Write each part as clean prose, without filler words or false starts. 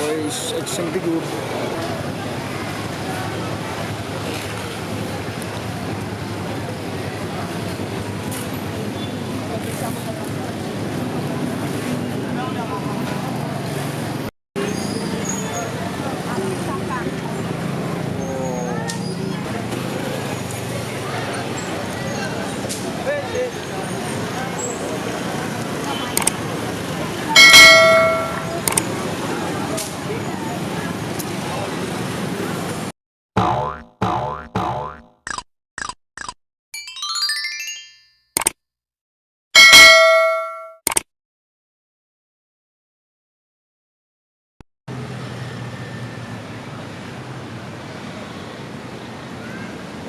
Toys action figure.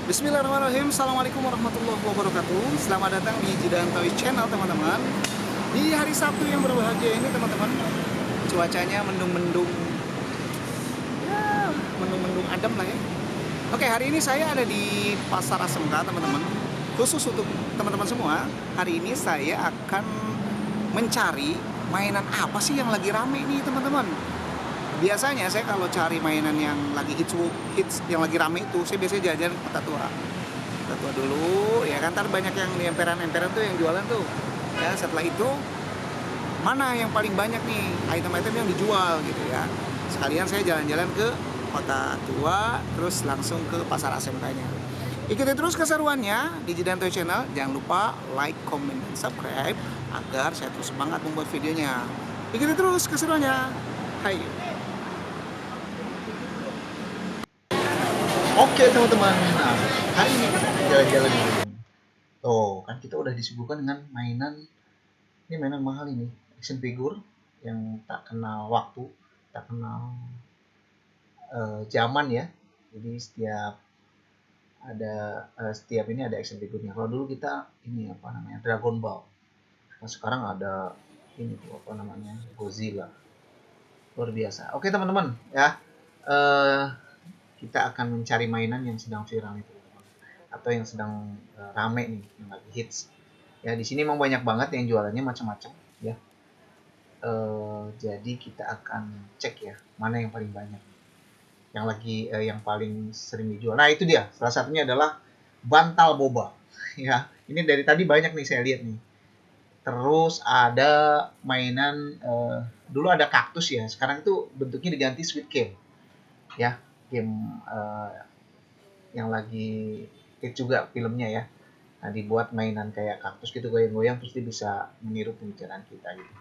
Bismillahirrahmanirrahim. Assalamualaikum warahmatullahi wabarakatuh. Selamat datang di Jidan Toy Channel, teman-teman. Di hari Sabtu yang berbahagia ini, teman-teman, cuacanya mendung-mendung, ya mendung-mendung adem lah ya. Oke, hari ini saya ada di Pasar ASMK, teman-teman. Khusus untuk teman-teman semua, hari ini saya akan mencari mainan apa sih yang lagi rame nih, teman-teman. Biasanya saya kalau cari mainan yang lagi hits yang lagi rame itu, saya biasanya jajan ke Kota Tua dulu ya kan. Ntar banyak yang di emperan tuh yang jualan tuh ya. Setelah itu mana yang paling banyak nih item-item yang dijual gitu ya, sekalian saya jalan-jalan ke Kota Tua, terus langsung ke pasar ASMK-nya. Ikuti terus keseruannya di Jidan Toy Channel. Jangan lupa like, comment, dan subscribe agar saya terus semangat membuat videonya. Ikuti terus keseruannya. Hai. Oke teman-teman, nah hari ini kita jalan-jalan dulu. Tuh kan kita udah disuguhkan dengan mainan, ini mainan mahal ini, action figure yang tak kenal waktu, tak kenal zaman ya. Jadi setiap ini ada action figure-nya. Kalau dulu kita ini apa namanya, Dragon Ball. Nah sekarang ada ini tuh apa namanya, Godzilla. Luar biasa. Oke teman-teman ya. Kita akan mencari mainan yang sedang viral itu, atau yang sedang rame nih, yang lagi hits. Ya di sini memang banyak banget yang jualannya macam-macam ya. Jadi kita akan cek ya mana yang paling banyak, yang lagi yang paling sering dijual. Nah itu dia, salah satunya adalah bantal boba. Ya ini dari tadi banyak nih saya lihat nih. Terus ada mainan dulu ada kaktus ya, sekarang itu bentuknya diganti Squid Game ya, game yang lagi hit juga filmnya ya. Nah dibuat mainan kayak kaktus gitu, goyang-goyang, terus dia bisa meniru pembicaraan kita gitu.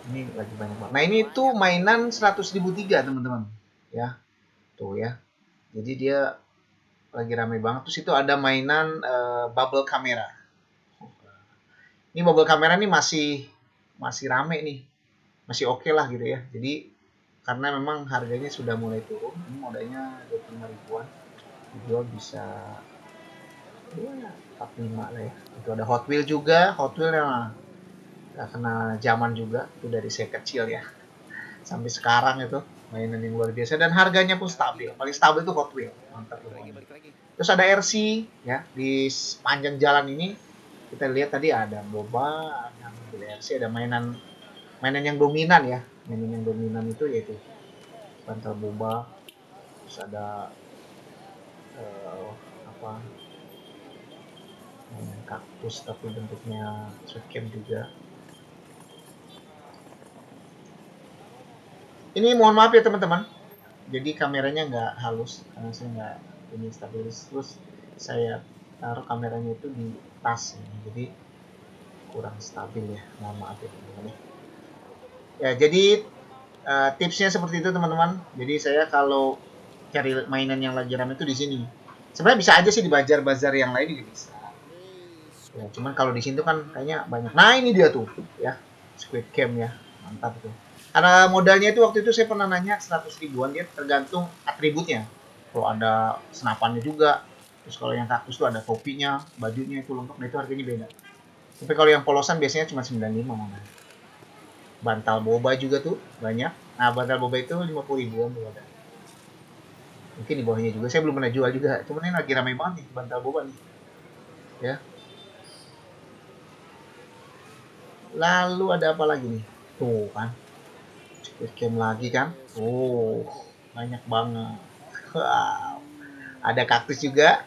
Ini lagi banyak banget. Nah ini tuh mainan 100.003 teman-teman ya, tuh ya. Jadi dia lagi rame banget. Terus itu ada mainan bubble kamera. Ini bubble kamera nih masih rame nih, masih oke lah gitu ya. Jadi karena memang harganya sudah mulai turun, ini modalnya 25 ribuan, dijual bisa ya 45 lah ya. Itu ada Hot Wheel juga, Hot Wheel yang gak kena zaman juga, itu dari saya kecil ya sampai sekarang. Itu mainan yang luar biasa dan harganya pun stabil. Paling stabil itu Hot Wheel, mantap lagi. Terus ada RC ya, di sepanjang jalan ini kita lihat tadi ada boba, ada mobil RC, ada mainan yang dominan ya. Mainan yang dominan itu yaitu bantal boba. Terus ada apa, mainan kaktus tapi bentuknya Squid juga. Ini mohon maaf ya teman-teman, jadi kameranya nggak halus karena saya nggak ini stabilis. Terus saya taruh kameranya itu di tas ini, jadi kurang stabil ya, mohon maaf ya teman-teman ya. Jadi tipsnya seperti itu teman-teman. Jadi saya kalau cari mainan yang lagi ramai itu di sini. Sebenarnya bisa aja sih di bazar-bazar yang lain juga bisa ya, cuman kalau di sini tuh kan kayaknya banyak. Nah ini dia tuh ya, Squid Game ya, mantap tuh. Karena modalnya itu waktu itu saya pernah nanya 100 ribuan, dia tergantung atributnya. Kalau ada senapannya juga, terus kalau yang kaktus tuh ada topinya, bajunya itu lengkap, nah itu harganya beda. Tapi kalau yang polosan biasanya cuma 95 mana. Bantal boba juga tuh banyak. Nah bantal boba itu 50 ribuan tuh ada. Mungkin di bawahnya juga, saya belum pernah jual juga. Cuman ini lagi ramai banget nih bantal boba nih. Ya. Lalu ada apa lagi nih? Tuh kan. Squid Game lagi kan. Oh, banyak banget. Wow. Ada kaktus juga.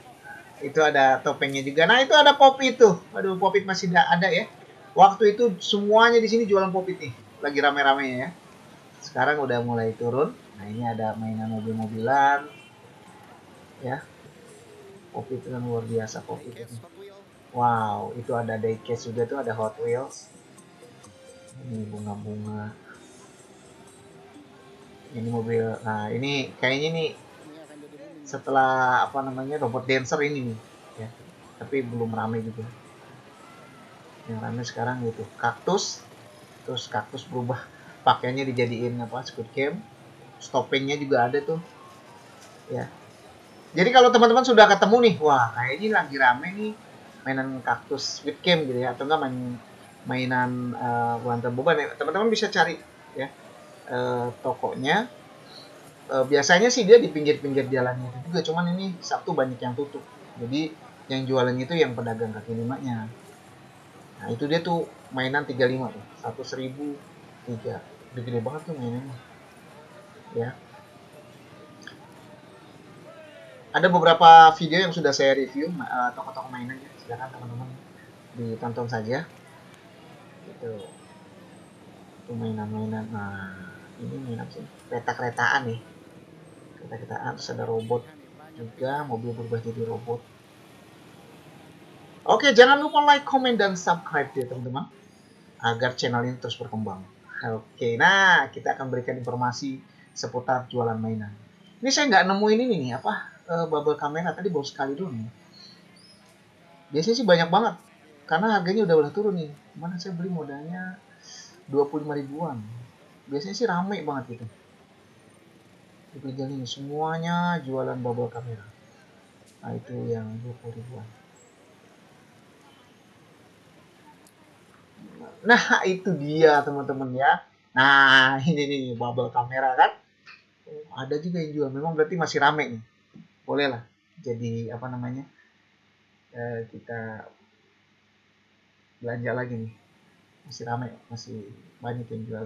Itu ada topengnya juga. Nah, itu ada Popit tuh. Aduh, Popit masih ada ya. Waktu itu semuanya di sini jualan Popit nih. Lagi rame-ramenya ya. Sekarang udah mulai turun. Nah, ini ada mainan mobil-mobilan ya. Popit itu kan luar biasa Popit itu. Wow, itu ada diecast juga tuh, ada Hot Wheels. Ini bunga-bunga. Ini mobil. Nah, ini kayaknya nih setelah apa namanya robot dancer ini nih ya. Tapi belum rame juga. Yang rame sekarang gitu kaktus. Terus kaktus berubah pakainya dijadiin apa Squid Game. Stoppingnya juga ada tuh ya. Jadi kalau teman-teman sudah ketemu nih, wah kayaknya lagi rame nih mainan kaktus Squid Game gitu ya, atau enggak mainan Banter Boba nih, teman-teman bisa cari ya tokonya. Biasanya sih dia di pinggir-pinggir jalannya itu juga, cuman ini Sabtu banyak yang tutup. Jadi yang jualan itu yang pedagang kaki limanya. Nah itu dia tuh mainan 35 tuh, 1.003. Udah gede banget tuh mainannya ya. Ada beberapa video yang sudah saya review toko-toko mainan ya. Silakan teman-teman ditonton saja. Itu mainan-mainan. Nah, ini mainan sih. Kereta-keretaan nih. Kereta-keretaan terus ada robot juga, mobil berubah jadi robot. Oke, jangan lupa like, comment, dan subscribe ya teman-teman agar channel ini terus berkembang. Oke, nah kita akan berikan informasi seputar jualan mainan. Ini saya nggak nemuin ini nih apa bubble kamera tadi baru sekali doang nih. Biasanya sih banyak banget karena harganya udah turun nih. Mana saya beli modalnya 25 ribuan. Biasanya sih rame banget gitu. Di ini semuanya jualan bubble kamera. Nah itu yang 20 ribuan. Nah itu dia teman-teman ya. Nah ini nih bubble kamera kan. Ada juga yang jual. Memang berarti masih rame nih. Boleh lah. Jadi apa namanya kita belanja lagi nih. Masih rame, masih banyak yang jual.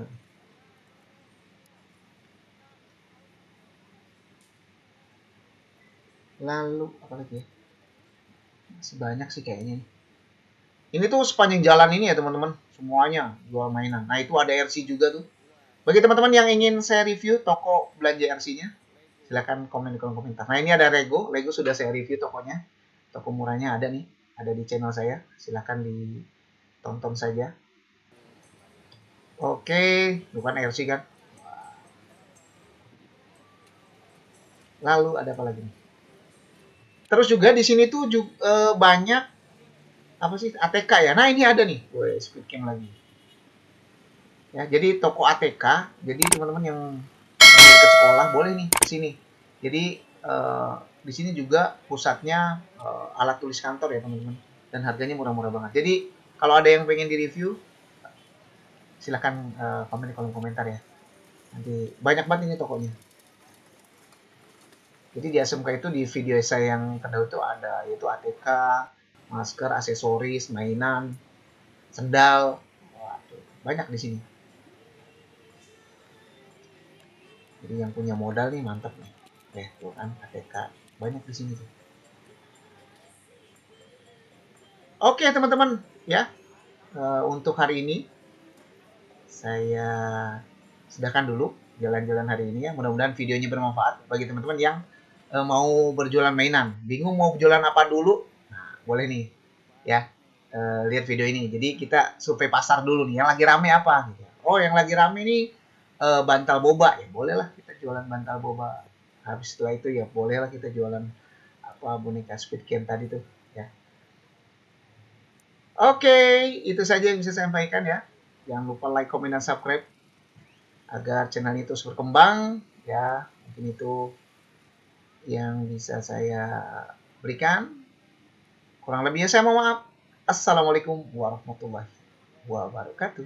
Lalu apa lagi ya? Masih banyak sih kayaknya. Ini tuh sepanjang jalan ini ya teman-teman. Semuanya jual mainan. Nah itu ada RC juga tuh. Bagi teman-teman yang ingin saya review toko belanja RC-nya, silakan komen di kolom komentar. Nah ini ada Lego. Lego sudah saya review tokonya. Toko murahnya ada nih. Ada di channel saya. Silakan ditonton saja. Oke, bukan RC kan. Lalu ada apa lagi nih? Terus juga di sini tuh juga, banyak apa sih ATK ya. Nah ini ada nih. Woi, speaking lagi. Ya, jadi toko ATK. Jadi teman-teman yang ke sekolah boleh nih ke sini. Jadi di sini juga pusatnya alat tulis kantor ya teman-teman. Dan harganya murah-murah banget. Jadi kalau ada yang pengen di-review, silahkan komen di kolom komentar ya. Nanti banyak banget ini tokonya. Jadi di SMK itu di video saya yang terdahulu itu ada yaitu ATK, masker, aksesoris, mainan, sendal. Waduh, banyak di sini. Jadi yang punya modal nih mantap nih. Tuh kan ATK banyak di sini tuh. Oke teman-teman ya, untuk hari ini saya sedahkan dulu jalan-jalan hari ini ya. Mudah-mudahan videonya bermanfaat bagi teman-teman yang mau berjualan mainan. Bingung mau jualan apa dulu? Nah, boleh nih ya lihat video ini. Jadi kita survei pasar dulu nih. Yang lagi rame apa? Gitu. Oh, yang lagi rame nih bantal boba ya. Bolehlah kita jualan bantal boba. Habis setelah itu ya bolehlah kita jualan apa boneka Squid Game tadi tuh ya. Oke, itu saja yang bisa saya sampaikan ya. Jangan lupa like, comment, dan subscribe agar channel ini terus berkembang ya. Mungkin itu yang bisa saya berikan. Kurang lebihnya saya mohon maaf. Assalamualaikum warahmatullahi wabarakatuh.